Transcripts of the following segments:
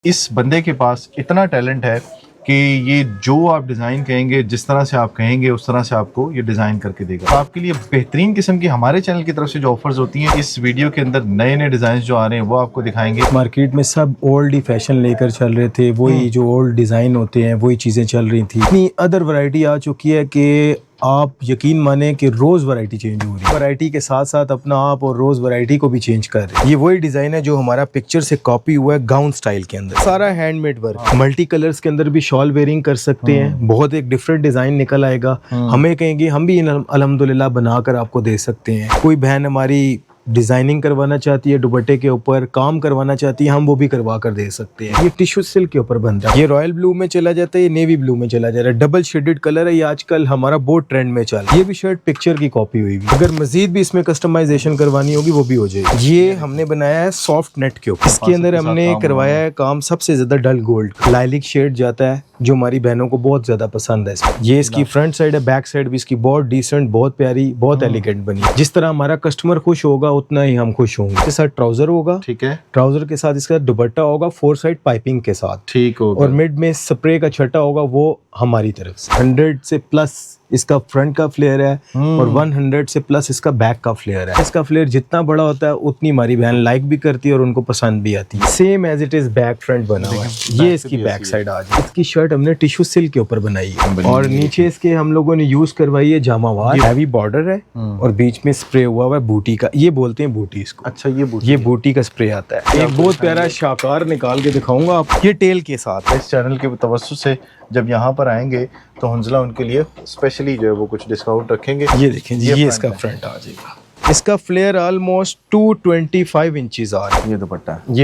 इस बंदे के पास इतना टैलेंट है कि ये जो आप डिज़ाइन कहेंगे, जिस तरह से आप कहेंगे उस तरह से आपको ये डिज़ाइन करके देगा। तो आपके लिए बेहतरीन किस्म की हमारे चैनल की तरफ से जो ऑफर्स होती हैं, इस वीडियो के अंदर नए नए डिज़ाइन जो आ रहे हैं वो आपको दिखाएंगे। मार्केट में सब ओल्ड ही फैशन लेकर चल रहे थे, वही जो ओल्ड डिज़ाइन होते हैं वही चीज़ें चल रही थी। इतनी अदर वैरायटी आ चुकी है कि आप यकीन माने कि रोज़ वैरायटी चेंज हो रही है। वैरायटी के साथ साथ अपना आप और रोज़ वैरायटी को भी चेंज कर रहे हैं। ये वही डिज़ाइन है जो हमारा पिक्चर से कॉपी हुआ है गाउन स्टाइल के अंदर। सारा हैंडमेड वर्क, मल्टी कलर्स के अंदर भी शॉल वेयरिंग कर सकते हैं। बहुत एक डिफरेंट डिज़ाइन निकल आएगा। हमें कहेंगे हम भी अल्हम्दुलिल्लाह बनाकर आपको दे सकते हैं। कोई बहन हमारी डिजाइनिंग करवाना चाहती है, दुपट्टे के ऊपर काम करवाना चाहती है, हम वो भी करवा कर दे सकते हैं। ये टिश्यू सिल्क के ऊपर बनता है। ये रॉयल ब्लू में चला जाता है, ये नेवी ब्लू में चला जा रहा है। डबल शेडेड कलर है, ये आजकल हमारा बहुत ट्रेंड में चल रहा है। ये भी शर्ट पिक्चर की कॉपी हुई है। अगर मजीद भी इसमें कस्टमाइजेशन करवानी होगी वो भी हो जाएगी। ये हमने बनाया है सॉफ्ट नेट के ऊपर। इसके अंदर हमने करवाया है काम सबसे ज्यादा डल गोल्ड, लाइलिक शेड जाता है जो हमारी बहनों को बहुत ज्यादा पसंद है। ये इसकी फ्रंट साइड है, बैक साइड भी इसकी बहुत डिसेंट, बहुत प्यारी, बहुत एलिगेंट बनी है। जिस तरह हमारा कस्टमर खुश होगा उतना ही हम खुश होंगे। इसके साथ ट्राउजर होगा, ठीक है। ट्राउजर के साथ इसका दुपट्टा होगा 4 साइड पाइपिंग के साथ, ठीक होगा। और मिड में स्प्रे का छटा होगा, वो हमारी तरफ से। 100 से प्लस इसका फ्रंट का फ्लेयर है और 100 से प्लस इसका बैक का फ्लेयर है। इसका फ्लेयर जितना बड़ा होता है उतनी हमारी बहन लाइक भी करती है और उनको पसंद भी आती है। Same as it is back front बना हुआ है। ये इसकी बैक साइड आ जाए। इसकी शर्ट हमने टिश्यू सिल्क के ऊपर बनाई है और नीचे इसके हम लोगों ने यूज करवाई है जामावार। हैवी बॉर्डर है और बीच में स्प्रे हुआ है बूटी का। ये बोलते हैं बूटी इसको। अच्छा, ये बूटी का स्प्रे आता है। एक बहुत प्यारा शाकार निकाल के दिखाऊंगा आप, ये टेल के साथ। इस चैनल के तवज्जुह से जब यहाँ पर आएंगे तो हंजला उनके लिए स्पेशली जो है वो कुछ डिस्काउंट रखेंगे। ये देखें जी, ये इसका फ्रंट आ जाएगा। इसका फ्लेयर ऑलमोस्ट 225 इंचेस आ रहा है। ये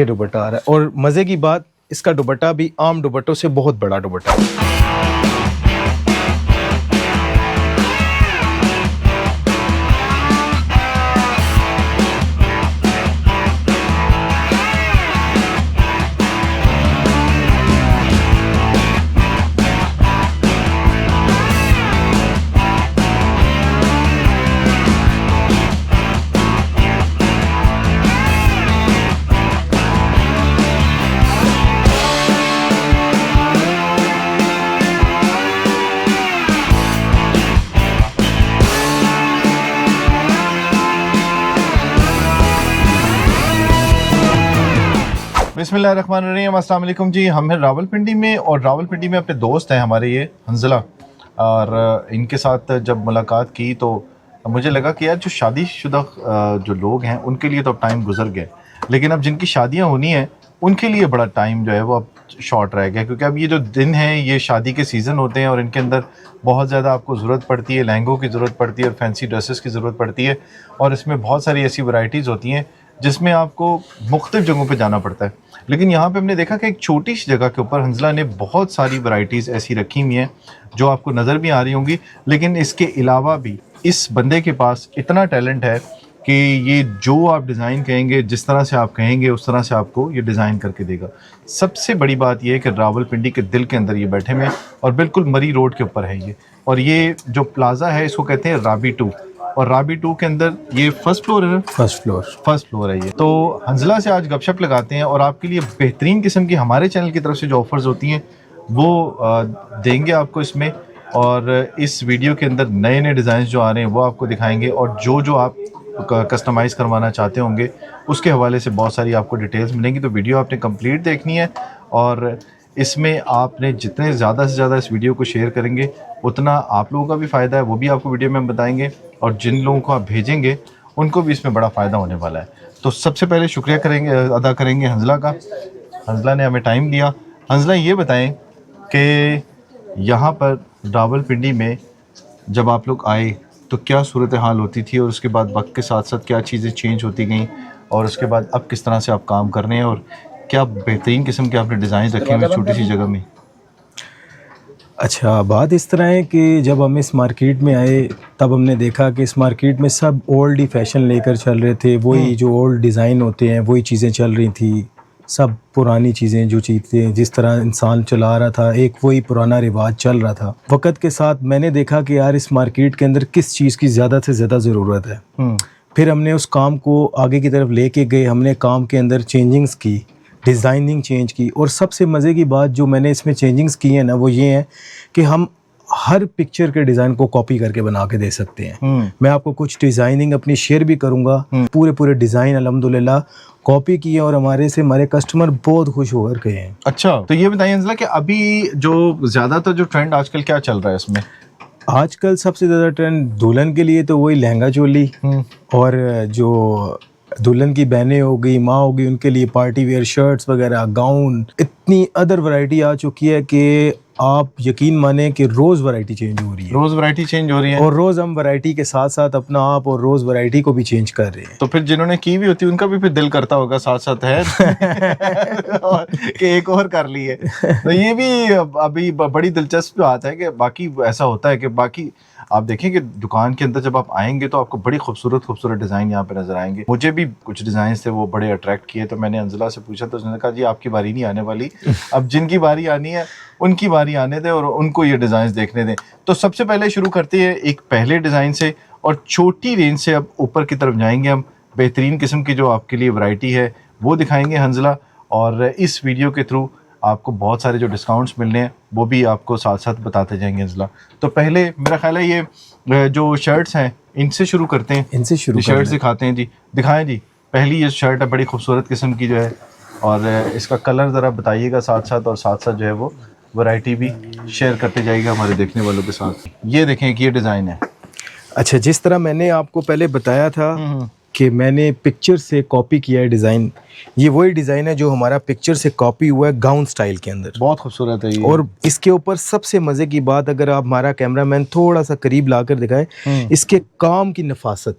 दुपट्टा आ रहा है और मजे की बात, इसका दुपट्टा भी आम दुपट्टों से बहुत बड़ा दुपट्टा है। बिस्मिल्लाहिर्रहमानिर्रहीम, अस्सलाम वालेकुम जी। हम हैं रावलपिंडी में और रावलपिंडी में अपने दोस्त हैं हमारे ये हंजला, और इनके साथ जब मुलाकात की तो मुझे लगा कि यार जो शादीशुदा जो लोग हैं उनके लिए तो अब टाइम गुजर गया, लेकिन अब जिनकी शादियां होनी हैं उनके लिए बड़ा टाइम जो है वो अब शॉर्ट रह गया, क्योंकि अब ये जो दिन हैं ये शादी के सीज़न होते हैं और इनके अंदर बहुत ज़्यादा आपको ज़रूरत पड़ती है, लहंगों की ज़रूरत पड़ती है और फैंसी ड्रेसेस की ज़रूरत पड़ती है। और इसमें बहुत सारी ऐसी वैरायटीज़ होती हैं जिसमें आपको मुख्तलिफ जगहों पे जाना पड़ता है। लेकिन यहाँ पे हमने देखा कि एक छोटी सी जगह के ऊपर हंजला ने बहुत सारी वैरायटीज़ ऐसी रखी हुई हैं जो आपको नज़र भी आ रही होंगी, लेकिन इसके अलावा भी इस बंदे के पास इतना टैलेंट है कि ये जो आप डिज़ाइन कहेंगे, जिस तरह से आप कहेंगे उस तरह से आपको ये डिज़ाइन करके देगा। सबसे बड़ी बात यह है कि रावलपिंडी के दिल के अंदर ये बैठे हुए हैं और बिल्कुल मरी रोड के ऊपर है ये। और ये जो प्लाज़ा है इसको कहते हैं राबी 2, और राबी 2 के अंदर ये फर्स्ट फ्लोर है ना? फर्स्ट फ्लोर है ये। तो हंजला से आज गपशप लगाते हैं और आपके लिए बेहतरीन किस्म की हमारे चैनल की तरफ से जो ऑफर्स होती हैं वो देंगे आपको इसमें, और इस वीडियो के अंदर नए नए डिज़ाइन जो आ रहे हैं वो आपको दिखाएंगे, और जो आप कस्टमाइज़ करवाना चाहते होंगे उसके हवाले से बहुत सारी आपको डिटेल्स मिलेंगी। तो वीडियो आपने कंप्लीट देखनी है और इसमें आपने जितने ज़्यादा से ज़्यादा इस वीडियो को शेयर करेंगे उतना आप लोगों का भी फ़ायदा है, वो भी आपको वीडियो में हम बताएंगे, और जिन लोगों को आप भेजेंगे उनको भी इसमें बड़ा फ़ायदा होने वाला है। तो सबसे पहले शुक्रिया अदा करेंगे हंजला का। हंजला ने हमें टाइम दिया। हंजला, ये बताएं कि यहाँ पर रावलपिंडी में जब आप लोग आए तो क्या सूरत हाल होती थी, और उसके बाद वक्त के साथ साथ क्या चीज़ें चेंज होती गई, और उसके बाद अब किस तरह से आप काम कर रहे हैं, और क्या बेहतरीन किस्म के आपने डिज़ाइन रखे हैं छोटी सी जगह में? अच्छा, बात इस तरह है कि जब हम इस मार्केट में आए तब हमने देखा कि इस मार्केट में सब ओल्ड ही फैशन लेकर चल रहे थे। वही जो ओल्ड डिज़ाइन होते हैं वही चीज़ें चल रही थी। सब पुरानी चीज़ें, जो चीज़ें जिस तरह इंसान चला रहा था, एक वही पुराना रिवाज चल रहा था। वक्त के साथ मैंने देखा कि यार इस मार्केट के अंदर किस चीज़ की ज़्यादा से ज़्यादा ज़रूरत है। फिर हमने उस काम को आगे की तरफ लेके गए। हमने काम के अंदर चेंजिंग्स की, डिज़ाइनिंग चेंज की। और सबसे मज़े की बात जो मैंने इसमें चेंजिंग्स की है ना वो ये है कि हम हर पिक्चर के डिज़ाइन को कॉपी करके बना के दे सकते हैं। मैं आपको कुछ डिज़ाइनिंग अपनी शेयर भी करूंगा। पूरे डिज़ाइन अल्हम्दुलिल्लाह कॉपी किए और हमारे कस्टमर बहुत खुश होकर गए हैं। अच्छा, तो ये बताइए अंजला कि अभी जो ज़्यादातर जो ट्रेंड आजकल क्या चल रहा है इसमें? आजकल सबसे ज़्यादा ट्रेंड दुल्हन के लिए तो वही लहंगा चोली, और जो दुल्हन की बहनें हो गई, माँ हो गई, उनके लिए पार्टी वेयर शर्ट्स वगैरह, गाउन, इतनी अदर वैरायटी आ चुकी है कि आप यकीन माने कि रोज़ वैरायटी चेंज हो रही है। रोज़ वैरायटी चेंज हो रही है और रोज़ हम वैरायटी के साथ साथ अपना आप और रोज़ वैरायटी को भी चेंज कर रहे हैं। तो फिर जिन्होंने की भी होती है उनका भी फिर दिल करता होगा साथ साथ है और कि एक और कर लिए। तो ये भी अभी बड़ी दिलचस्प बात है कि बाकी ऐसा होता है कि बाकी आप देखें कि दुकान के अंदर जब आप आएंगे तो आपको बड़ी खूबसूरत डिज़ाइन यहाँ पे नजर आएंगे। मुझे भी कुछ डिज़ाइन थे वो बड़े अट्रैक्ट किए, तो मैंने अंजला से पूछा तो उसने कहा जी आपकी बारी नहीं आने वाली, अब जिनकी बारी आनी है उनकी बारी आने दें और उनको ये डिज़ाइन देखने दें। तो सबसे पहले शुरू करते हैं एक पहले डिज़ाइन से और छोटी रेंज से अब ऊपर की तरफ जाएंगे हम। बेहतरीन किस्म की जो आपके लिए वैरायटी है वो दिखाएंगे हंजला, और इस वीडियो के थ्रू आपको बहुत सारे जो डिस्काउंट्स मिलने हैं वो भी आपको साथ साथ बताते जाएंगे हंजला। तो पहले मेरा ख्याल है ये जो शर्ट्स हैं इनसे शुरू करते हैं। इनसे शुरू शर्ट्स दिखाते हैं जी, दिखाएं जी। पहली ये शर्ट है बड़ी खूबसूरत किस्म की जो है, और इसका कलर ज़रा बताइएगा साथ साथ, और साथ साथ जो है वो वैरायटी भी शेयर करते जाइएगा हमारे देखने वालों के साथ। ये देखें कि ये डिज़ाइन है। अच्छा, जिस तरह मैंने आपको पहले बताया था कि मैंने पिक्चर से कॉपी किया है डिज़ाइन, ये वही डिज़ाइन है जो हमारा पिक्चर से कॉपी हुआ है गाउन स्टाइल के अंदर। बहुत खूबसूरत है ये। और इसके ऊपर सबसे मज़े की बात, अगर आप हमारा कैमरामैन थोड़ा सा करीब लाकर दिखाए, इसके काम की नफासत,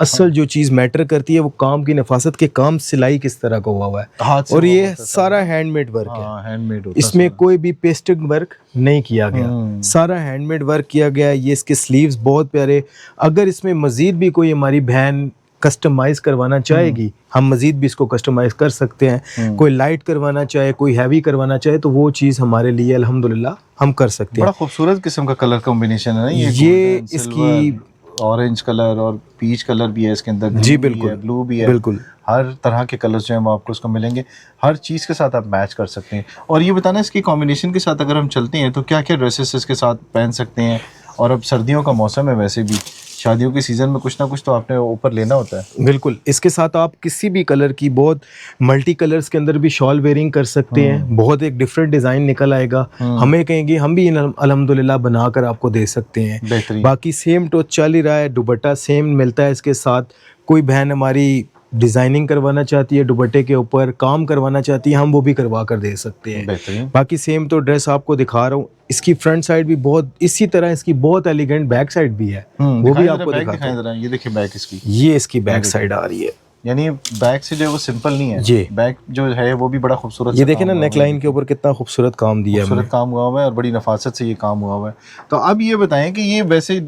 असल जो चीज़ मैटर करती है वो काम की नफासत के काम सिलाई किस तरह का हुआ है। और ये सारा हैंडमेड वर्क है, हैंडमेड, इसमें कोई भी पेस्टेड वर्क नहीं किया गया, सारा हैंडमेड वर्क किया गया है। ये इसके स्लीव्स बहुत प्यारे। अगर इसमें मज़ीद भी कोई हमारी बहन कस्टमाइज करवाना चाहेगी, हम मजीद भी इसको कस्टमाइज कर सकते हैं। कोई लाइट करवाना चाहे, कोई हैवी करवाना चाहे, तो वो चीज़ हमारे लिए अल्हम्दुलिल्लाह हम कर सकते हैं। बड़ा खूबसूरत किस्म का कलर कॉम्बिनेशन है ना ये इसकी ऑरेंज कलर और पीच कलर भी है इसके अंदर। जी बिल्कुल, ब्लू भी है, बिल्कुल हर तरह के कलर्स जो हैं वो आपको इसको मिलेंगे। हर चीज़ के साथ आप मैच कर सकते हैं। और ये बताना इसकी कॉम्बिनेशन के साथ अगर हम चलते हैं तो क्या क्या ड्रेसेस इसके साथ पहन सकते हैं। और अब सर्दियों का मौसम है, वैसे भी शादियों के सीज़न में कुछ ना कुछ तो आपने ऊपर लेना होता है। बिल्कुल, इसके साथ आप किसी भी कलर की, बहुत मल्टी कलर्स के अंदर भी शॉल वेयरिंग कर सकते हैं। बहुत एक डिफरेंट डिज़ाइन निकल आएगा। हमें कहेंगे हम भी अल्हम्दुलिल्लाह बनाकर आपको दे सकते हैं। बाकी सेम तो चल ही रहा है, दुपट्टा सेम मिलता है इसके साथ। कोई बहन हमारी डिज़ाइनिंग करवाना चाहती है, दुपट्टे के ऊपर काम करवाना चाहती है, हम वो भी करवा कर दे सकते हैं। बाकी सेम तो ड्रेस आपको दिखा रहा हूँ। इसकी फ्रंट साइड भी बहुत इसी तरह, इसकी बहुत एलिगेंट बैक साइड भी है, वो भी आपको दिखाता हूं। ये देखिए बैक इसकी, ये इसकी बैक साइड आ रही है। यानी बैक से जो है वो सिंपल नहीं है, जी बैक जो है वो भी बड़ा खूबसूरत। ये देखें ना, नेक लाइन के ऊपर कितना खूबसूरत काम दिया है, खूबसूरत काम हुआ हुआ है और बड़ी नफासत से ये काम हुआ हुआ है। तो अब ये बताएं कि ये वैसे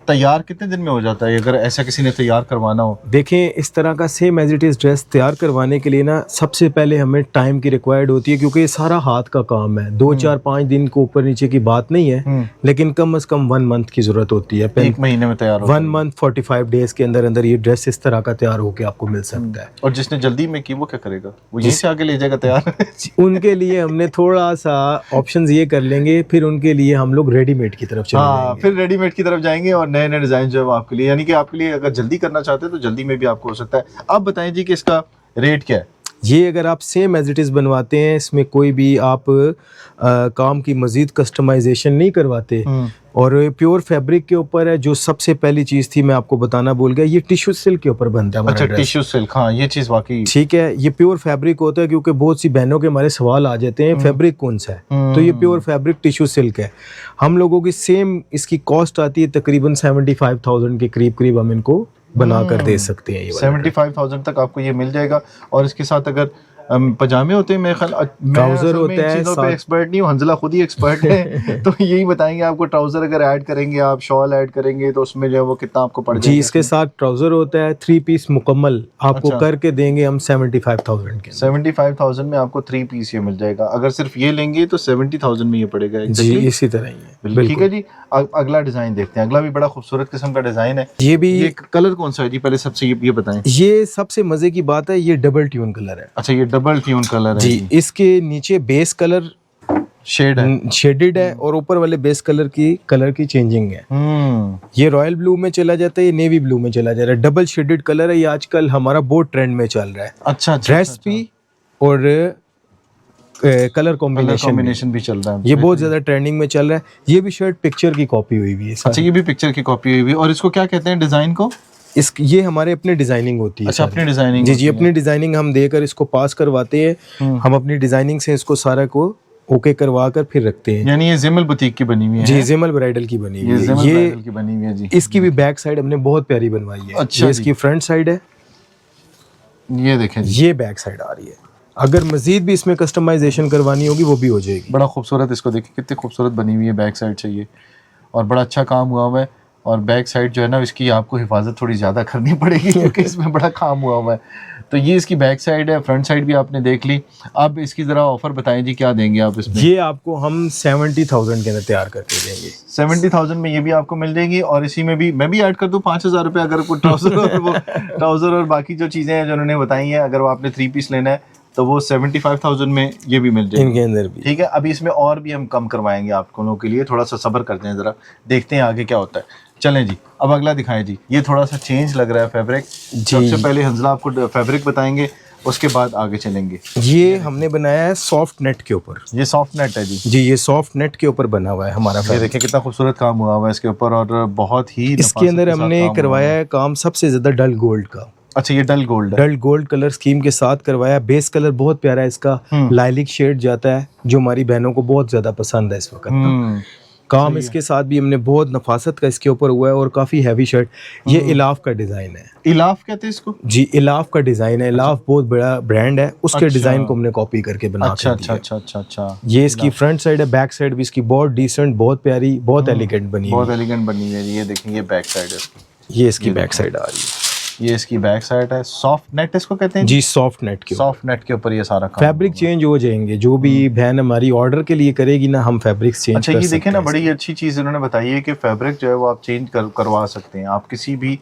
तैयार कितने दिन में हो जाता है अगर ऐसा किसी ने तैयार करवाना हो? देखें, इस तरह का same as it is dress तैयार करवाने के लिए ना सबसे पहले हमें टाइम की रिक्वायर्ड होती है, क्योंकि ये सारा हाथ का काम है। 2 4 5 दिन को ऊपर नीचे की बात नहीं है, लेकिन कम से कम 1 मंथ की जरूरत होती है। 1 महीने में तैयार 1 मंथ 45 डेज के अंदर अंदर ये ड्रेस इस तरह का तैयार होकर आपको मिल सकता है। और जिसने जल्दी में की वो क्या करेगा? वो यहीं से आके ले जाएगा तैयार? उनके लिए हमने थोड़ा सा ऑप्शंस ये कर लेंगे, फिर उनके लिए हम लोग रेडीमेड की तरफ चले जाएंगे। फिर रेडीमेड की तरफ जाएंगे और नए नए डिजाइन जो है आपके लिए, यानी कि आपके लिए अगर जल्दी करना चाहते हैं तो जल्दी में भी आपको हो सकता है। अब बताएं जी कि इसका रेट क्या है? ये अगर आप सेम एज इट इज़ बनवाते हैं, इसमें कोई भी आप काम की मजीद कस्टमाइजेशन नहीं करवाते, और प्योर फैब्रिक के ऊपर है। जो सबसे पहली चीज़ थी मैं आपको बताना भूल गया, ये टिश्यू सिल्क के ऊपर बनता है। अच्छा, टिश्यू सिल्क, हाँ ये चीज़ वाकई ठीक है। ये प्योर फैब्रिक होता है, क्योंकि बहुत सी बहनों के हमारे सवाल आ जाते हैं फैब्रिक कौन सा है, तो ये प्योर फैब्रिक टिश्यू सिल्क है। हम लोगों की सेम इसकी कॉस्ट आती है तकरीबन 75,000 के करीब करीब हम इनको बना कर दे सकते हैं। 75,000 तक आपको ये मिल जाएगा। और इसके साथ अगर पजामे होते हैं, मेरे ख्याल ट्राउजर होता है, चीज़ों पे एक्सपर्ट नहीं हूँ, हंजला खुद ही एक्सपर्ट है तो यही बताएंगे आपको। ट्राउजर अगर ऐड करेंगे आप, शॉल ऐड करेंगे तो उसमें जो है वो कितना आपको पड़ जाएगा? जी, इसके साथ ट्राउजर होता है, 3 पीस मुकम्मल आपको करके देंगे हम 75,000 के। 75,000 में आपको 3 पीस ये मिल जाएगा। अगर सिर्फ ये लेंगे तो 70,000 में ये पड़ेगा। जी इसी तरह ही है। ठीक है जी, अगला डिजाइन देखते हैं। अगला भी बड़ा खूबसूरत किस्म का डिजाइन है। ये भी, ये कलर कौन सा है जी? पहले सबसे ये बताएं। ये सबसे मजे की बात है, ये डबल ट्यून कलर है। अच्छा, ये डबल ट्यून कलर है जी। इसके नीचे बेस कलर शेड है। शेडेड है और ऊपर वाले बेस कलर की चेंजिंग है। ये रॉयल ब्लू में चला जाता है, ये नेवी ब्लू में चला जाता है। डबल शेडेड कलर है, ये आजकल हमारा बहुत ट्रेंड में चल रहा है। अच्छा ड्रेस भी और कलर कॉम्बिनेशन भी चल रहा है। ये बहुत ज्यादा ट्रेंडिंग में चल रहा है। ये भी शर्ट पिक्चर की कॉपी हुई हुई है। अच्छा, ये भी पिक्चर की कॉपी हुई हुई है। और इसको क्या कहते हैं डिजाइन को? ये हमारे अपने डिजाइनिंग होती है। अच्छा, अपनी डिजाइनिंग? जी, अपनी डिजाइनिंग हम देकर इसको पास करवाते हैं। हम अपनी डिजाइनिंग से इसको सारा को ओके करवा कर फिर रखते हैं। यानी ये जिमल बुटीक की बनी हुई है? जी, जिमल ब्राइडल की बनी हुई है। जिमल ब्राइडल की बनी हुई है जी। इसकी भी बैक साइड हमने बहुत प्यारी बनवाई है। अच्छा, ये इसकी फ्रंट साइड है, ये देखें जी। ये बैक साइड आ रही है। अगर मजीद भी इसमें कस्टमाइजेशन करवानी होगी वो भी हो जाएगी। बड़ा खूबसूरत, इसको देखिए कितनी खूबसूरत बनी हुई है बैक साइड से ये, और बड़ा अच्छा काम हुआ हुआ है। और बैक साइड जो है ना, इसकी आपको हिफाजत थोड़ी ज़्यादा करनी पड़ेगी क्योंकि इसमें बड़ा काम हुआ हुआ है। तो ये इसकी बैक साइड है। फ्रंट साइड भी आपने देख ली। अब इसकी ज़रा ऑफर बताएं जी, क्या देंगे आप इसमें? ये आपको हम 70,000 के अंदर तैयार करके देंगे। 70,000 में ये भी आपको मिल जाएगी। और इसी में भी मैं भी ऐड कर दूं 5,000 रुपये, अगर कोई ट्राउज़र और बाकी जो चीज़ें हैं जो उन्होंने बताई हैं, अगर वो आपने 3 पीस लेना है तो वो 75,000 में ये भी मिल जाएगी इनके अंदर भी। ठीक है। अभी इसमें और भी हम कम करवाएंगे आप लोगों के लिए, थोड़ा सा सब्र करते हैं, ज़रा देखते हैं आगे क्या होता है। चलें जी, अब अगला दिखाएं जी। ये थोड़ा सा चेंज लग रहा है फैब्रिक। सबसे पहले हंजला आपको फैब्रिक बताएंगे, उसके बाद आगे चलेंगे। ये हमने बनाया है सॉफ्ट नेट के ऊपर। ये सॉफ्ट नेट है जी। जी, ये सॉफ्ट नेट के ऊपर बना हुआ है हमारा। ये देखिए कितना खूबसूरत काम हुआ हुआ है इसके ऊपर, और बहुत ही इसके अंदर हमने करवाया है काम सबसे ज्यादा डल गोल्ड का। अच्छा, ये डल गोल्ड है। डल गोल्ड कलर स्कीम के साथ करवाया। बेस कलर बहुत प्यारा है इसका, लाइलिक शेड जाता है जो हमारी बहनों को बहुत ज्यादा पसंद है इस वक्त। काम इसके साथ भी हमने बहुत नफासत का इसके ऊपर हुआ है और काफी हैवी शर्ट। ये इलाफ का डिजाइन है। इलाफ कहते हैं इसको? जी, इलाफ का डिजाइन है। इलाफ बहुत बड़ा ब्रांड है, उसके डिजाइन को हमने कॉपी करके बना अच्छा अच्छा अच्छा अच्छा अच्छा। ये इसकी फ्रंट साइड है। बैक साइड भी इसकी बहुत डिसेंट, बहुत प्यारी, बहुत एलिगेंट बनी है। बहुत एलिगेंट बनी है। ये देखिए, ये बैक साइड है इसकी। ये इसकी बैक साइड आ रही है। ये इसकी बैक साइड है। सॉफ्ट नेट इसको कहते हैं जी, सॉफ्ट नेट के सॉफ्ट नेट के ऊपर ये सारा काम। फैब्रिक चेंज हो जाएंगे, जो भी बहन हमारी ऑर्डर के लिए करेगी ना, हम फैब्रिक चेंज अच्छा, ये देखें ना, बड़ी अच्छी चीज़ इन्होंने बताई है कि फैब्रिक जो है वो आप चेंज करवा सकते हैं। आप किसी भी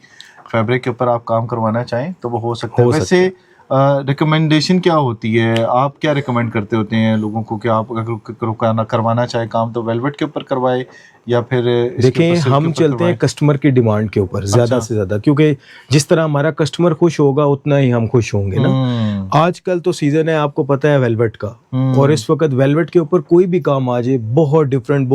फैब्रिक के ऊपर आप काम करवाना चाहें तो वो हो सकता है। वैसे रिकमेंडेशन क्या होती है, आप क्या रिकमेंड करते होते हैं लोगों को कि आप अगर करवाना चाहे काम तो वेलवेट के ऊपर करवाए या फिर देखें, हम चलते हैं कस्टमर की डिमांड के ऊपर ज्यादा से ज्यादा, क्योंकि जिस तरह हमारा कस्टमर खुश होगा उतना ही हम खुश होंगे ना। आजकल तो सीजन है, आपको पता है वेलवेट का, और इस वक्त वेलवेट के ऊपर कोई भी काम आ जाए बहुत डिफरेंट,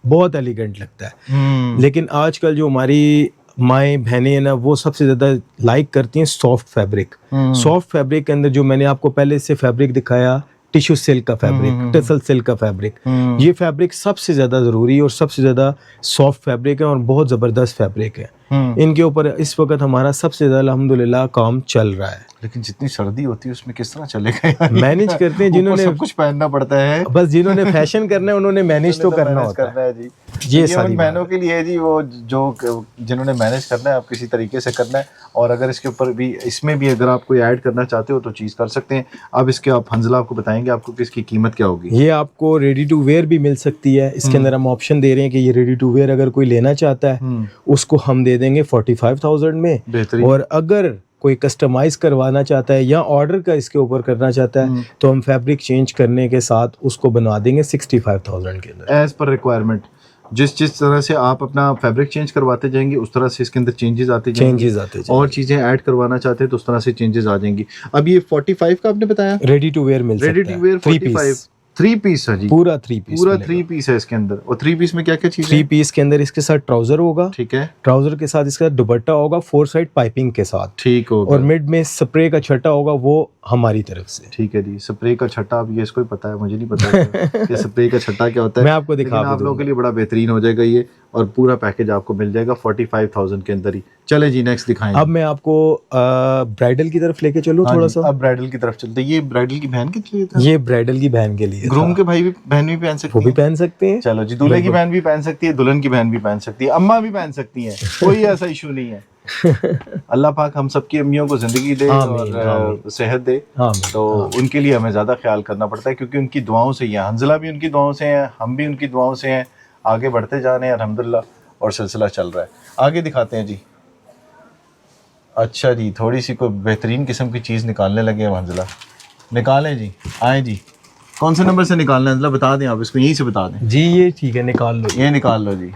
बहुत एलिगेंट लगता है। लेकिन आजकल जो हमारी माएँ बहनें हैं ना, वो सबसे ज्यादा लाइक करती हैं सॉफ्ट फैब्रिक। सॉफ्ट फैब्रिक के अंदर जो मैंने आपको पहले से फैब्रिक दिखाया, टिश्यू सिल्क का फैब्रिक, टसल सिल्क का फैब्रिक, ये फैब्रिक सबसे ज्यादा जरूरी और सबसे ज्यादा सॉफ्ट फैब्रिक है और बहुत जबरदस्त फैब्रिक है। इनके ऊपर इस वक्त हमारा सबसे ज्यादा अल्हम्दुलिल्लाह काम चल रहा है। लेकिन जितनी सर्दी होती है उसमें किस तरह चलेगा यार? मैनेज करते हैं, जिन्होंने सब कुछ पहनना पड़ता है, बस जिन्होंने फैशन करना है उन्होंने मैनेज तो करना होता है जी। ये सारी बहनों के लिए जी, वो जो जिन्होंने मैनेज करना है, आप किसी तरीके से करना है। और अगर इसके ऊपर भी, इसमें भी अगर आप कोई ऐड करना चाहते हो तो चीज़ कर सकते हैं। अब इसके आप हंजला आपको बताएंगे आपको कि इसकी कीमत क्या होगी। ये आपको रेडी टू वेयर भी मिल सकती है। इसके अंदर हम ऑप्शन दे रहे हैं कि ये रेडी टू वेयर अगर कोई लेना चाहता है उसको हम दे देंगे 45,000 में। बेहतरीन। और अगर कोई कस्टमाइज करवाना चाहता है या ऑर्डर का इसके ऊपर करना चाहता है तो हम फैब्रिक चेंज करने के साथ उसको बनवा देंगे 65,000 के अंदर, एज पर रिक्वायरमेंट। जिस तरह से आप अपना फैब्रिक चेंज करवाते जाएंगे उस तरह से इसके अंदर चेंजेस आते जाएंगे। और चीजें ऐड करवाना चाहते हैं तो उस तरह से चेंजेस आ जाएंगी। अब ये 45 का आपने बताया, रेडी टू वेयर मिल सकता है। रेडी टू वेयर 45 3 पीस है जी, पूरा 3 पीस है इसके अंदर। और 3 पीस में क्या क्या चीज़ है? 3 पीस के अंदर इसके साथ ट्राउजर होगा, ठीक है, ट्राउजर के साथ इसका दुपट्टा होगा 4 साइड पाइपिंग के साथ, ठीक होगा। और मिड में स्प्रे का छट्टा होगा, वो हमारी तरफ से। ठीक है जी, स्प्रे का छट्टा, अब ये इसको ही पता है, मुझे नहीं पता कि स्प्रे का छट्टा क्या होता है। मैं आपको दिखा आप लोगों के लिए बड़ा बेहतरीन हो जाएगा ये, और पूरा पैकेज आपको मिल जाएगा 45,000 के अंदर ही। चले जी, नेक्स्ट दिखाएं। अब मैं आपको ब्राइडल की तरफ लेके चलूं थोड़ा सा। अब ब्राइडल की तरफ चलते हैं। ये ब्राइडल की बहन के लिए था? ये ब्राइडल की बहन के लिए। ग्रूम के भाई भी, बहन भी पहन सकती है, वो भी पहन सकते हैं। चलो जी, दूल्हे की बहन भी पहन सकती है, दुल्हन की बहन भी पहन सकती है, अम्मा भी पहन सकती है, कोई ऐसा इशू नहीं है। अल्लाह पाक हम सबकी अम्मियों को जिंदगी दे और सेहत दे। तो उनके लिए हमें ज़्यादा ख्याल करना पड़ता है क्योंकि उनकी दुआओं से ही है। हंजला भी उनकी दुआओं से है, हम भी उनकी दुआओं से हैं, आगे बढ़ते जा रहे हैं अल्हम्दुलिल्लाह, और सिलसिला चल रहा है। आगे दिखाते हैं जी। अच्छा जी, थोड़ी सी कोई बेहतरीन किस्म की चीज़ निकालने लगे हैं हंजला। निकालें जी, आए जी। कौन से नंबर से निकालना है मतलब बता दें आप, इसको यहीं से बता दें। जी ये ठीक है, निकाल लो। ये निकाल लो जी।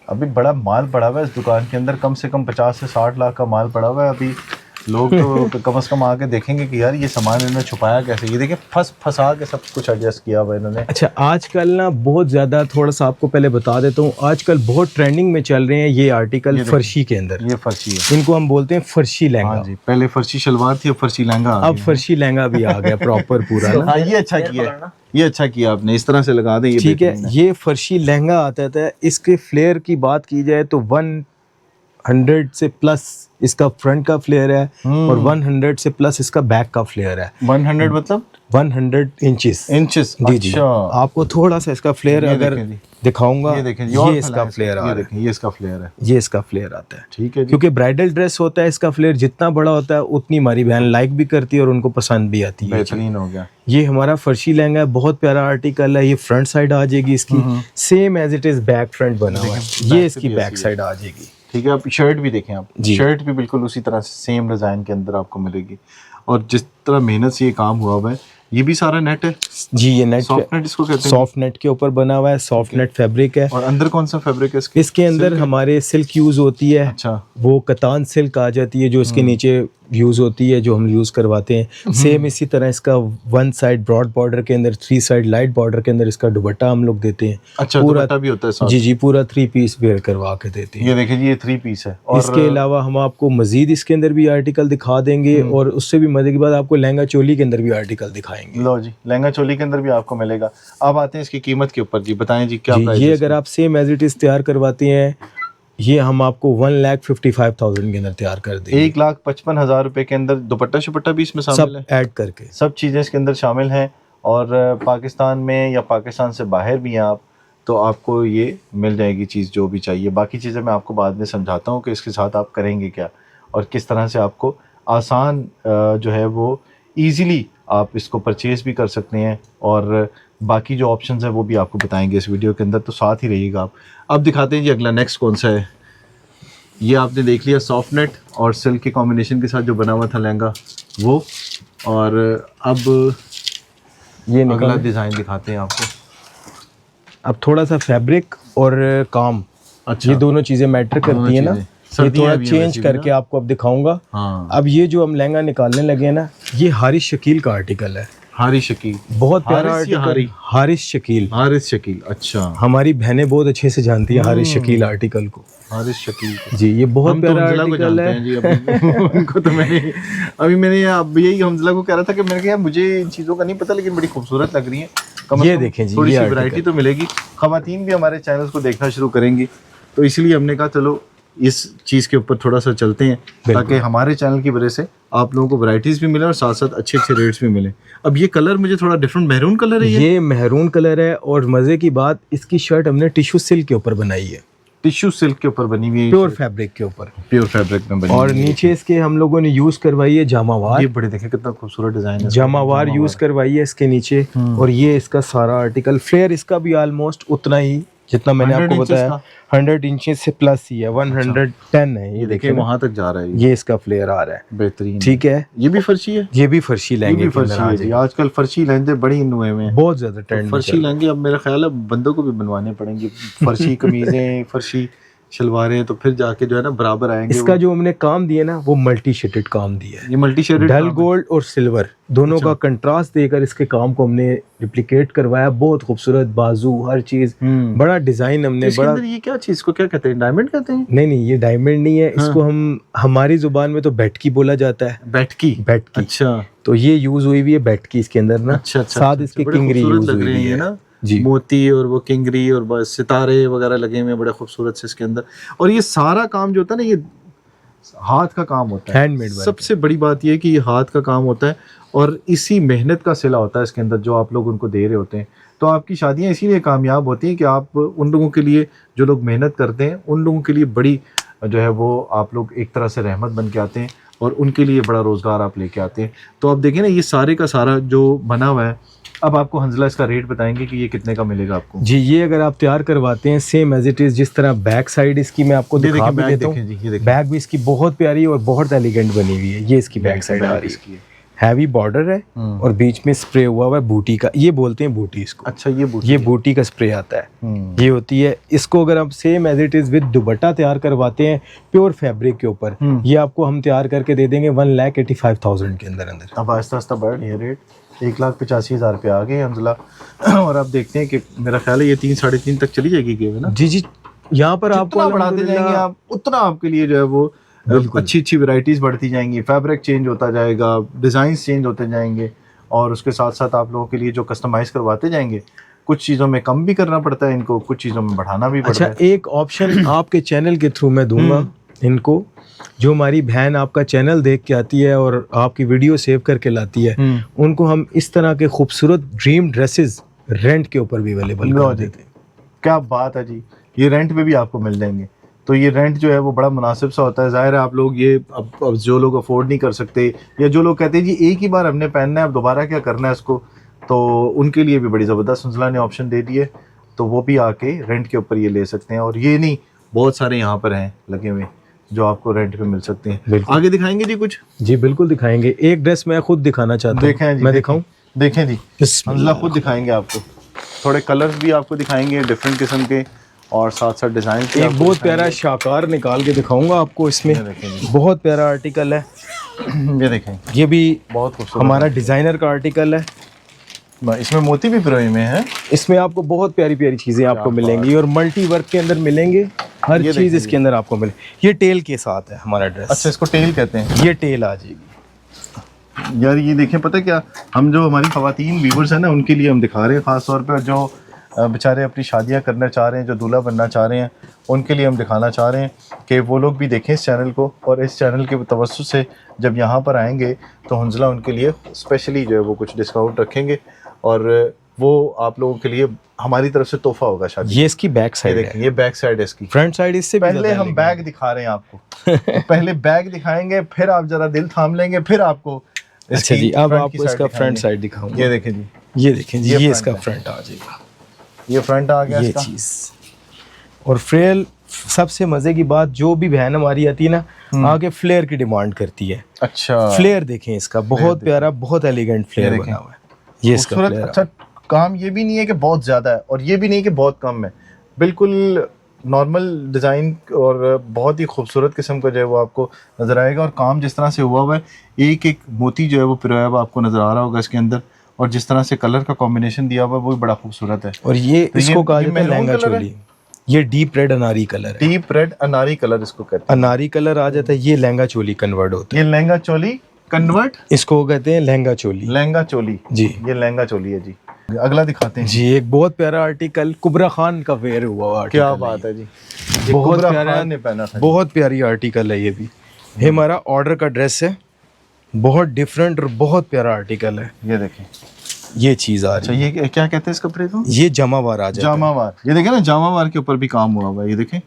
अभी बड़ा माल पड़ा हुआ है इस दुकान के अंदर, कम से कम 50 से 60 लाख का माल पड़ा हुआ है। अभी लोग तो कम से कम आके देखेंगे कि यार ये सामान इन्होंने छुपाया कैसे। ये देखिए फंसा के सब कुछ एडजस्ट किया हुआ इन्होंने। अच्छा, आजकल ना बहुत ज़्यादा, थोड़ा सा आपको पहले बता देता हूँ, आजकल बहुत ट्रेंडिंग में चल रहे हैं ये आर्टिकल फर्शी के अंदर। ये फर्शी है, इनको हम बोलते हैं फर्शी लहंगा। हाँ जी, पहले फर्शी शलवार थी, अब फर्शी लहंगा आ अब गया। फर्शी लहंगा भी आ गया प्रॉपर पूरा ना। हाँ, ये अच्छा किया, ये अच्छा किया आपने, इस तरह से लगा दें ये ठीक है। बेहतरीन ये फर्शी लहंगा आता था। इसके फ्लेयर की बात की जाए तो 100 से प्लस इसका फ्रंट का फ्लेयर है और 100 से प्लस इसका बैक का फ्लेयर है। 100 मतलब 100 इंचेस। इंचेस। जी जी। आपको थोड़ा सा इसका फ्लेयर अगर दिखाऊंगा, ये देखें, ये इसका फ्लेयर आ रहा है, ये इसका फ्लेयर है, ये इसका फ्लेयर आता है। ठीक है जी। क्योंकि ब्राइडल ड्रेस होता है, इसका फ्लेयर जितना बड़ा होता है उतनी हमारी बहन लाइक भी करती है और उनको पसंद भी आती है। बेहतरीन हो गया। ये हमारा फर्शी लहंगा है, बहुत प्यारा आर्टिकल है। ये फ्रंट साइड आ जाएगी इसकी, same as it is back front बना हुआ है। ये इसकी बैक साइड आ जाएगी। ठीक है। आप शर्ट भी देखें, आप जी। शर्ट भी बिल्कुल उसी तरह से सेम डिजाइन के अंदर आपको मिलेगी। और जिस तरह मेहनत से ये काम हुआ हुआ है, ये भी सारा नेट है जी। ये नेट, सॉफ्ट नेट इसको कहते हैं। सॉफ्ट नेट के ऊपर बना हुआ है, सॉफ्ट नेट फैब्रिक है। और अंदर कौन सा फैब्रिक है इसके? इसके अंदर हमारे सिल्क यूज होती है। अच्छा। वो कतान सिल्क आ जाती है जो इसके नीचे यूज होती है, जो हम यूज करवाते हैं। सेम इसी तरह इसका 1 साइड ब्रॉड बॉर्डर के अंदर, 3 साइड लाइट बॉर्डर के अंदर इसका दुपट्टा हम लोग देते हैं। अच्छा, पूरा दुपट्टा भी होता है साथ? जी जी, पूरा 3 पीस वेयर करवा के देते हैं। ये देखिए जी, ये 3 पीस है। और इसके अलावा हम आपको मजीद इसके अंदर भी आर्टिकल दिखा देंगे और उससे भी मजे की बात आपको लहंगा चोली के अंदर भी आर्टिकल दिखाएंगे। लो जी, लहंगा चोली के अंदर भी आपको मिलेगा। अब आते हैं इसकी कीमत के ऊपर जी, बताएं जी क्या प्राइस ये है अगर आप सेम एज इट इज तैयार करवाते हैं, ये हम आपको 1,55,000 के अंदर तैयार कर देंगे। 1,55,000 रुपए के अंदर दुपट्टा शुपट्टा भी इसमें शामिल सब है, ऐड करके सब चीज़ें इसके अंदर शामिल हैं। और पाकिस्तान में या पाकिस्तान से बाहर भी हैं आप, तो आपको ये मिल जाएगी चीज़ जो भी चाहिए। बाकी चीज़ें मैं आपको बाद में समझाता हूँ कि इसके साथ आप करेंगे क्या और किस तरह से आपको आसान जो है वो ईज़िली आप इसको परचेज़ भी कर सकते हैं। और बाकी जो ऑप्शंस हैं वो भी आपको बताएंगे इस वीडियो के अंदर, तो साथ ही रहिएगा आप। अब दिखाते हैं जी अगला, नेक्स्ट कौन सा है। ये आपने देख लिया सॉफ्ट नेट और सिल्क के कॉम्बिनेशन के साथ जो बना हुआ था लहंगा वो। और अब ये अगला डिज़ाइन दिखाते हैं आपको। अब थोड़ा सा फैब्रिक और काम, अच्छा, ये दोनों चीजें मैटर करती है ना। ये सर्दियाँ थोड़ा भी हैं चेंज वैसे भी करके ना। आपको अब दिखाऊंगा। हाँ, अब ये जो हम लहंगा निकालने लगे हैं ना, ये हारिस शकील का आर्टिकल है। हारिस शकील, बहुत प्यारा हारिस या आर्टिकल। हारिस शकील, हारिस शकील। अच्छा, हमारी बहनें बहुत अच्छे से जानती है हारिस शकील आर्टिकल को। हारिस शकील को। जी, ये बहुत हम तो प्यारा हमजला को आर्टिकल जानते है। हैं जी। अभी उनको तो मैंने अब यही हमजला को कह रहा था कि मैंने कहा यार मुझे इन चीज़ों का नहीं पता, लेकिन बड़ी खूबसूरत लग रही है। ये देखें जी, थोड़ी ये सी article। वैरायटी तो मिलेगी। ख़वातीन भी हमारे चैनल्स को देखना शुरू करेंगी, तो इसलिए हमने कहा चलो इस चीज़ के ऊपर थोड़ा सा चलते हैं, ताकि हमारे चैनल की वजह से आप लोगों को वैरायटीज़ भी मिले और साथ साथ अच्छे अच्छे रेट्स भी मिले। अब ये कलर मुझे थोड़ा डिफरेंट मैरून कलर है। ये मैरून कलर है और मजे की बात, इसकी शर्ट हमने टिश्यू सिल्क के ऊपर बनाई है, टिश्यू सिल्क के ऊपर बनी हुई है, प्योर फैब्रिक के ऊपर। प्योर फैब्रिक में बनी और हुई है। नीचे इसके हम लोगों ने यूज करवाई है जामावार। ये बड़े देखें कितना खूबसूरत डिजाइन है। जामावार यूज करवाई है इसके नीचे। और ये इसका सारा आर्टिकल, फ्लेयर इसका भी ऑलमोस्ट उतना ही जितना मैंने 100 आपको इंचेस बताया, 100 इंचेस से प्लस ही है, 110 है। ये देखिए वहां तक जा रहा है। ये इसका फ्लेयर आ रहा है। बेहतरीन। ठीक है, ये भी फर्शी है, ये भी फर्शी ये लहंगे भी के अंदर फर्शी आ है जी। जाएगा। आजकल फर्शी लहंगे बड़ी इन हुए हैं, बहुत ज्यादा ट्रेंड फर्शी लहंगे अब मेरा ख्याल है बंदों को भी बनवाने पड़ेंगे। फर्शी कमीजें, फर्शी शलवारें, तो फिर जाके जो है ना बराबर आएंगे। इसका जो हमने काम दिया ना, वो मल्टी शेडेड काम दिया है। ये मल्टी शेडेड डल गोल्ड और सिल्वर दोनों का कंट्रास्ट देकर इसके काम को हमने रिप्लिकेट करवाया। बहुत खूबसूरत बाजू, हर चीज, बड़ा डिजाइन हमने इसके बड़ा। अंदर ये क्या चीज को क्या कहते हैं, डायमंड कहते हैं? नहीं नहीं, ये डायमंड नहीं है। इसको हम हमारी जुबान में तो बैठकी बोला जाता है। बैठकी। बैठकी। अच्छा, तो ये यूज हुई हुई है बैठकी इसके अंदर ना। अच्छा, अच्छा, साथ अच्छा, इसके बड़े किंगरी खूबसूरत यूज लग हुई रहे हुई हैं है ना जी। मोती और वो किंगरी और बस सितारे वगैरह लगे हुए हैं बड़े खूबसूरत से इसके अंदर। और ये सारा काम जो होता है ना, ये हाथ का काम होता है, हैंडमेड। सबसे बड़ी बात ये है कि ये हाथ का काम होता है और इसी मेहनत का सिला होता है इसके अंदर जो आप लोग उनको दे रहे होते हैं। तो आपकी शादियां इसीलिए कामयाब होती हैं कि आप उन लोगों के लिए, जो लोग मेहनत करते हैं, उन लोगों के लिए बड़ी जो है वो आप लोग एक तरह से रहमत बन के आते हैं और उनके लिए बड़ा रोज़गार आप लेके आते हैं। तो आप देखें ना, ये सारे का सारा जो बना हुआ है अब आपको हंजला इसका रेट बताएंगे कि ये कितने का मिलेगा आपको। जी ये अगर आप तैयार करवाते हैं सेम एज इट इज जिस तरह बैक साइड इसकी मैं आपको ये दिखा देखिए, भी बैग देता हूँ। देखें जी, ये देखिए। बैक भी इसकी बहुत प्यारी और बहुत एलिगेंट बनी हुई है। ये इसकी बैक साइड आ रही है, हैवी बॉर्डर है और बीच में स्प्रे हुआ हुआ है बूटी का, ये बोलते हैं बूटी इसको। अच्छा, ये बूटी का स्प्रे आता है, ये होती है। इसको अगर आप same as it is with dupatta तैयार करवाते हैं प्योर फैब्रिक के ऊपर, ये आपको हम तैयार करके दे देंगे 1,85,000 के अंदर अंदर। अब आहिस्ता आहिस्ता बढ़ रही है रेट, 1,85,000 पे आ गए हंजला। और आप देखते हैं कि मेरा ख्याल है ये 3 साढ़े 3 तक चली जाएगी गेम है ना। जी जी, यहाँ पर आपको जितना बढ़ाते जाएंगे आप उतना आपके लिए जो है वो अच्छी अच्छी वैरायटीज बढ़ती जाएंगी, फैब्रिक चेंज होता जाएगा, डिज़ाइन चेंज होते जाएंगे और उसके साथ साथ आप लोगों के लिए जो कस्टमाइज करवाते जाएंगे, कुछ चीज़ों में कम भी करना पड़ता है इनको, कुछ चीज़ों में बढ़ाना भी पड़ता है। अच्छा, एक ऑप्शन आपके चैनल के थ्रू मैं दूंगा इनको, जो हमारी बहन आपका चैनल देख के आती है और आपकी वीडियो सेव करके लाती है, उनको हम इस तरह के खूबसूरत ड्रीम ड्रेसेस रेंट के ऊपर भी अवेलेबल कर देते हैं। क्या बात है जी, ये रेंट पे भी आपको मिल जाएंगे। तो ये रेंट जो है वो बड़ा मुनासिब सा होता है। ज़ाहिर है आप लोग ये अब जो लोग अफोर्ड नहीं कर सकते या जो लोग कहते हैं जी एक ही बार हमने पहनना है अब दोबारा क्या करना है इसको, तो उनके लिए भी बड़ी ज़बरदस्त हंजला ने ऑप्शन दे दिए, तो वो भी आके रेंट के ऊपर ये ले सकते हैं। और ये नहीं, बहुत सारे यहाँ पर हैं लगे हुए जो आपको रेंट पे मिल सकते हैं। आगे दिखाएंगे जी कुछ? जी बिल्कुल दिखाएंगे। एक ड्रेस मैं खुद दिखाना चाहता हूँ। देखें जी, मैं दिखाऊं? देखें जी, हंजला खुद दिखाएंगे आपको, थोड़े कलर्स भी आपको दिखाएंगे डिफरेंट किस्म के और साथ साथ डिज़ाइन। एक बहुत प्यारा शाकार निकाल के दिखाऊंगा आपको, इसमें बहुत प्यारा आर्टिकल है। ये देखें, ये भी बहुत खूबसूरत हमारा डिज़ाइनर का आर्टिकल है। इसमें मोती भी पिरोए में है। इसमें आपको बहुत प्यारी प्यारी चीज़ें आपको मिलेंगी और मल्टी वर्क के अंदर मिलेंगे, हर चीज़ इसके अंदर आपको मिले। ये टेल के साथ है हमारा ड्रेस। अच्छा, इसको टेल कहते हैं। ये टेल आ जाएगी यार। ये देखें, पता है क्या, हम जो हमारी ख़वातीन व्यूअर्स हैं ना उनके लिए हम दिखा रहे हैं ख़ास तौर पर, जो बेचारे अपनी शादियां करना चाह रहे हैं, जो दूल्हा बनना चाह रहे हैं, उनके लिए हम दिखाना चाह रहे हैं कि वो लोग भी देखें इस चैनल को। और इस चैनल के तवज्जुह से जब यहाँ पर आएंगे तो हंजला उनके लिए स्पेशली जो है वो कुछ डिस्काउंट रखेंगे और वो आप लोगों के लिए हमारी तरफ से तोहफा होगा शादी। ये इसकी बैक साइड है, ये बैक साइड है इसकी। फ्रंट साइड इससे पहले हम बैग दिखा रहे हैं आपको तो पहले बैग दिखाएंगे, फिर आप जरा दिल थाम लेंगे, फिर आपको। अच्छा जी, अब आपको इसका फ्रंट साइड दिखाऊंगा। ये देखें जी, ये देखें जी, ये इसका फ्रंट आ जाएगा। ये फ्रंट आ गया ये इसका। चीज। और फ्रेल सबसे मजे की बात, जो भी बहन हमारी आती है ना आगे फ्लेयर की डिमांड करती है। अच्छा, फ्लेयर देखें इसका, बहुत प्यारा, बहुत एलिगेंट फ्लेयर बना हुआ है। ये इसका फ्लेयर। अच्छा, काम ये भी नहीं है कि बहुत ज़्यादा है और ये भी नहीं कि बहुत कम है, बिल्कुल नॉर्मल डिज़ाइन और बहुत ही खूबसूरत किस्म का जो है वो आपको नज़र आएगा। और काम जिस तरह से हुआ हुआ है, एक एक मोती जो है वो पिरोया हुआ आपको नज़र आ रहा होगा इसके अंदर, और जिस तरह से कलर का कॉम्बिनेशन दिया हुआ है वो भी बड़ा खूबसूरत है। और ये तो इसको कहा जाता है लहंगा कलर चोली। ये डीप रेड अनारी कलर है। डीप रेड अनारी कलर इसको कहते हैं। अनारी कलर आ जाता है, ये लहंगा चोली कन्वर्ट होता है। ये लहंगा चोली कन्वर्ट, इसको कहते हैं लहंगा चोली। लहंगा चोली जी, ये लहंगा चोली है जी। अगला दिखाते हैं जी। एक बहुत प्यारा आर्टिकल कुबरा खान का वेयर हुआ आर्टिकल। क्या बात है जी, बहुत प्यारा ने पहना था। बहुत प्यारी आर्टिकल है ये भी। ये हमारा ऑर्डर का ड्रेस है, बहुत डिफरेंट और बहुत प्यारा आर्टिकल है। ये देखें, ये चीज आ अच्छा रही है। ये क्या कहते हैं इस कपड़े को? ये जमावार आ जाता है। जामावार। ये देखें ना, जामावार के ऊपर भी काम हुआ हुआ है। ये देखें,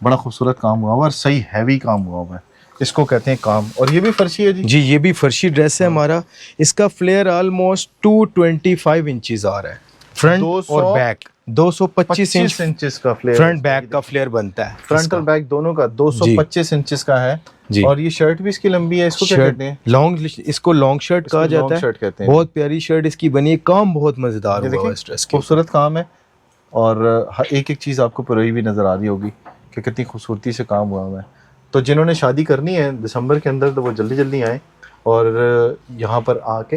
बड़ा खूबसूरत काम हुआ हुआ है और सही हैवी काम हुआ हुआ है, इसको कहते हैं काम। और ये भी फर्शी है जी। जी, ये भी फर्शी ड्रेस है हमारा। इसका फ्लेयर ऑलमोस्ट 225 इंचेस आ रहा है, फ्रंट और बैक 225 इंचेस का फ्लेयर, फ्रंट बैक का फ्लेयर बनता है। फ्रंट और बैक दोनों का 225 इंचेस का है जी। और ये शर्ट भी इसकी लंबी है। इसको क्या कहते हैं? लॉन्ग, इसको लॉन्ग शर्ट कहा जाता है। शर्ट कहते हैं। बहुत प्यारी शर्ट इसकी बनी है, काम बहुत मजेदार हुआ है इस ड्रेस के। खूबसूरत काम है और एक एक चीज़ आपको पिरोई भी नज़र आ रही होगी कि कितनी खूबसूरती से काम हुआ हुआ है। तो जिन्होंने शादी करनी है दिसंबर के अंदर, तो वो जल्दी जल्दी आए और यहाँ पर आके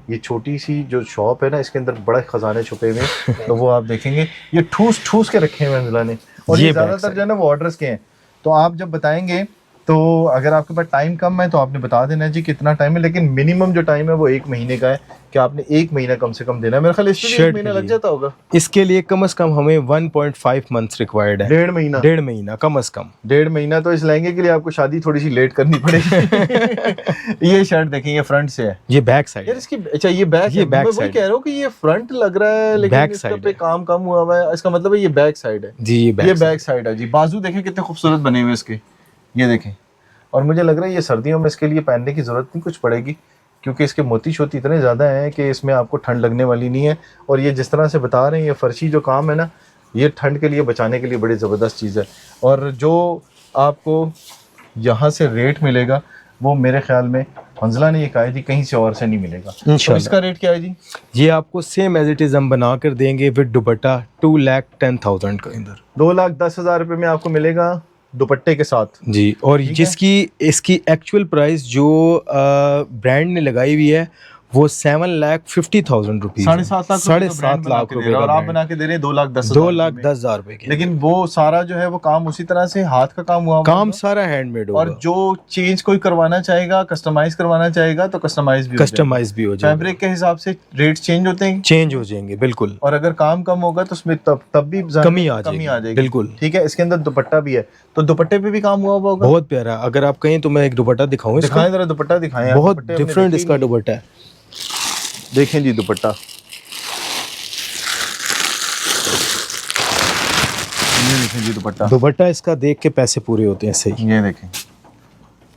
ये छोटी सी जो शॉप है ना, इसके अंदर बड़े खजाने छुपे हुए हैं तो वो आप देखेंगे। ये ठूस ठूस के रखे हुए हैं हंजला ने, और ये ज़्यादातर जो है ना वो ऑर्डर्स के हैं। तो आप जब बताएंगे, तो अगर आपके पास टाइम कम है तो आपने बता देना है जी कितना टाइम है, लेकिन मिनिमम जो टाइम है वो 1 महीने का है कि आपने 1 महीना कम से कम देना है। मेरे ख्याल इसमें 1 महीना लग जाता होगा। इसके लिए कम से कम हमें 1.5 मंथ्स रिक्वायर्ड है। 1.5 महीना, 1.5 महीना कम से कम। 1.5 महीना। तो इस लहंगे के लिए आपको शादी थोड़ी सी लेट करनी पड़ेगी। ये शर्ट देखें, ये फ्रंट से है, ये बैक साइड यार इसकी। अच्छा, ये बैक है। मैं वही कह रहा हूँ कि ये फ्रंट लग रहा है लेकिन इसका पे काम कम हुआ हुआ है, इसका मतलब है ये बैक साइड है जी। ये बैक साइड है जी। बाजू देखें कितने खूबसूरत बने हुए इसके, ये देखें। और मुझे लग रहा है ये सर्दियों में इसके लिए पहनने की जरूरत नहीं कुछ पड़ेगी, क्योंकि इसके मोती शोती इतने ज़्यादा हैं कि इसमें आपको ठंड लगने वाली नहीं है। और ये जिस तरह से बता रहे हैं, ये फर्शी जो काम है ना, ये ठंड के लिए बचाने के लिए बड़ी ज़बरदस्त चीज़ है। और जो आपको यहाँ से रेट मिलेगा वो मेरे ख्याल में हंजला ने ये कहा थी कहीं से और से नहीं मिलेगा। तो इसका रेट क्या है जी? ये आपको सेम एज इट इज़ हम बना कर देंगे विद दुपट्टा 2,10,000 के अंदर। 2,10,000 रुपये में आपको मिलेगा दुपट्टे के साथ जी। और जिसकी इसकी एक्चुअल प्राइस जो ब्रांड ने लगाई हुई है वो 7,50,000 रुपीज, 7.5 लाख रुपए, और आप बना के दे रहे हैं 2,10,000 रुपए के। लेकिन वो सारा जो है वो काम उसी तरह से हाथ का काम हुआ काम सारा हैंडमेड होगा। और जो चेंज कोई करवाना चाहेगा, कस्टमाइज करवाना चाहेगा तो कस्टमाइज भी हो जाएगा। फैब्रिक के हिसाब से रेट चेंज होते हैं, चेंज हो जाएंगे बिल्कुल। और अगर काम कम होगा तो उसमें तब भी कमी आ जाएगी बिल्कुल। ठीक है, इसके अंदर दुपट्टा भी है, तो दुपट्टे पे भी काम हुआ होगा। बहुत प्यारा। अगर आप कहें तो मैं एक दुपट्टा दिखाऊं, दिखाएं जरा, दुपट्टा दिखाएं। बहुत डिफरेंट इसका दुपट्टा है, देखें जी दुपट्टा। ये देखें जी दुपट्टा इसका देख के पैसे पूरे होते हैं। सही, ये देखें,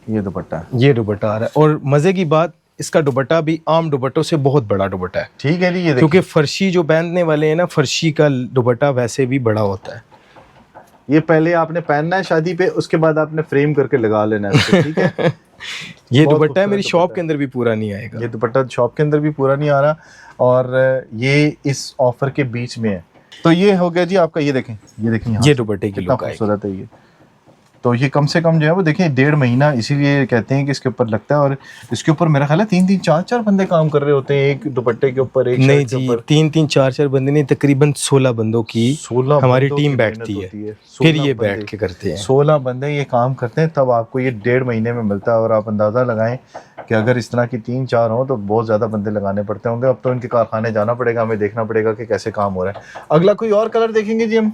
ये दुपट्टा है, ये दुपट्टा आ रहा है। और मजे की बात, इसका दुपट्टा भी आम दुपट्टों से बहुत बड़ा दुपट्टा है। ठीक है जी, ये क्योंकि फर्शी जो पहनने वाले हैं ना, फर्शी का दुपट्टा वैसे भी बड़ा होता है। ये पहले आपने पहनना है शादी पे, उसके बाद आपने फ्रेम करके लगा लेना है। ठीक है। ये दुपट्टा है, मेरी शॉप के अंदर भी पूरा नहीं आएगा। ये दुपट्टा शॉप के अंदर भी पूरा नहीं आ रहा, और ये इस ऑफर के बीच में है। तो ये हो गया जी आपका। ये देखें, ये दुपट्टे की लुक खूबसूरत है ये। तो ये कम से कम जो है वो देखें 1.5 महीना इसीलिए कहते हैं कि इसके ऊपर लगता है। और इसके ऊपर मेरा ख्याल है 3-3, 4-4 बंदे काम कर रहे होते हैं एक दुपट्टे के ऊपर। एक नहीं जी, 3-3, 4-4 बंदे नहीं, तकरीबन 16 बंदों की 16 हमारी टीम बैठती है, फिर ये बैठ के करते हैं। 16 बंदे ये काम करते हैं, तब आपको ये 1.5 महीने में मिलता है। और आप अंदाज़ा लगाएं कि अगर इस तरह की 3-4 हों तो बहुत ज़्यादा बंदे लगाने पड़ते होंगे। अब तो इनके कारखाने जाना पड़ेगा, हमें देखना पड़ेगा कि कैसे काम हो रहा है। अगला कोई और कलर देखेंगे जी हम।